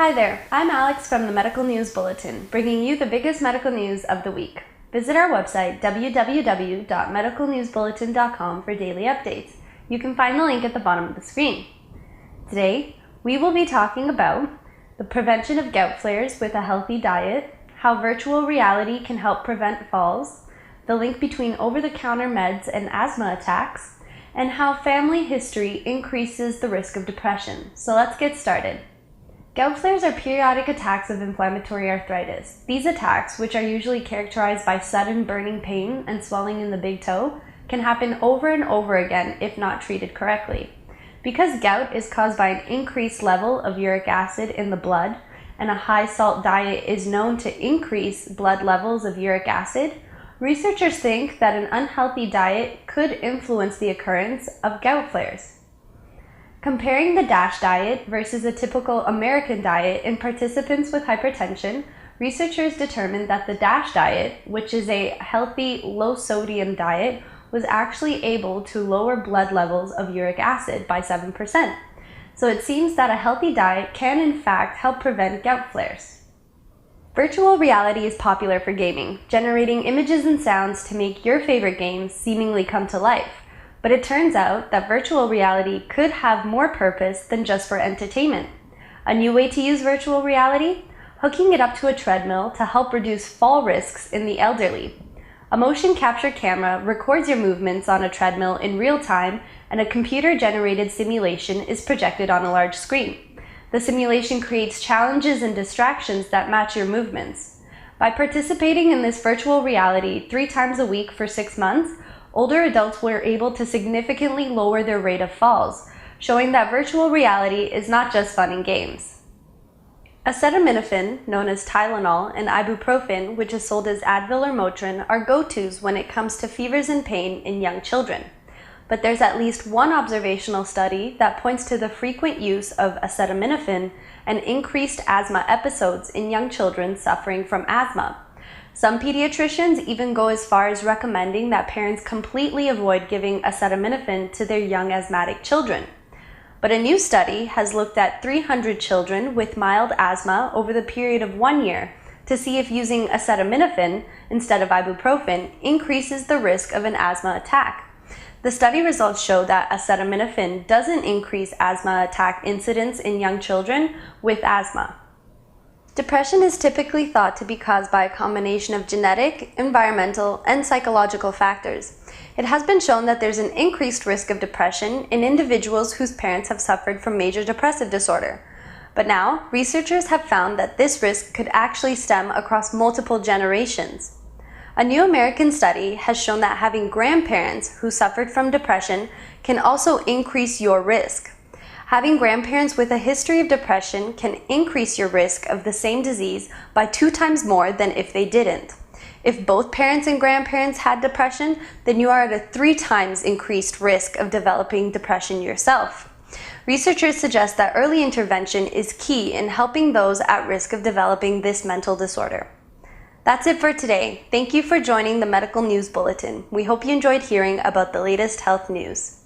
Hi there, I'm Alex from the Medical News Bulletin, bringing you the biggest medical news of the week. Visit our website, www.medicalnewsbulletin.com, for daily updates. You can find the link at the bottom of the screen. Today, we will be talking about the prevention of gout flares with a healthy diet, how virtual reality can help prevent falls, the link between over-the-counter meds and asthma attacks, and how family history increases the risk of depression. So let's get started. Gout flares are periodic attacks of inflammatory arthritis. These attacks, which are usually characterized by sudden burning pain and swelling in the big toe, can happen over and over again if not treated correctly. Because gout is caused by an increased level of uric acid in the blood, and a high-salt diet is known to increase blood levels of uric acid, researchers think that an unhealthy diet could influence the occurrence of gout flares. Comparing the DASH diet versus a typical American diet in participants with hypertension, researchers determined that the DASH diet, which is a healthy, low-sodium diet, was actually able to lower blood levels of uric acid by 7%. So it seems that a healthy diet can in fact help prevent gout flares. Virtual reality is popular for gaming, generating images and sounds to make your favorite games seemingly come to life. But it turns out that virtual reality could have more purpose than just for entertainment. A new way to use virtual reality? Hooking it up to a treadmill to help reduce fall risks in the elderly. A motion capture camera records your movements on a treadmill in real time, and a computer-generated simulation is projected on a large screen. The simulation creates challenges and distractions that match your movements. By participating in this virtual reality 3 times a week for 6 months, older adults were able to significantly lower their rate of falls, showing that virtual reality is not just fun and games. Acetaminophen, known as Tylenol, and ibuprofen, which is sold as Advil or Motrin, are go-tos when it comes to fevers and pain in young children. But there's at least one observational study that points to the frequent use of acetaminophen and increased asthma episodes in young children suffering from asthma. Some pediatricians even go as far as recommending that parents completely avoid giving acetaminophen to their young asthmatic children. But a new study has looked at 300 children with mild asthma over the period of 1 year to see if using acetaminophen instead of ibuprofen increases the risk of an asthma attack. The study results show that acetaminophen doesn't increase asthma attack incidence in young children with asthma. Depression is typically thought to be caused by a combination of genetic, environmental, and psychological factors. It has been shown that there's an increased risk of depression in individuals whose parents have suffered from major depressive disorder. But now, researchers have found that this risk could actually stem across multiple generations. A new American study has shown that having grandparents who suffered from depression can also increase your risk. Having grandparents with a history of depression can increase your risk of the same disease by 2 times more than if they didn't. If both parents and grandparents had depression, then you are at a 3 times increased risk of developing depression yourself. Researchers suggest that early intervention is key in helping those at risk of developing this mental disorder. That's it for today. Thank you for joining the Medical News Bulletin. We hope you enjoyed hearing about the latest health news.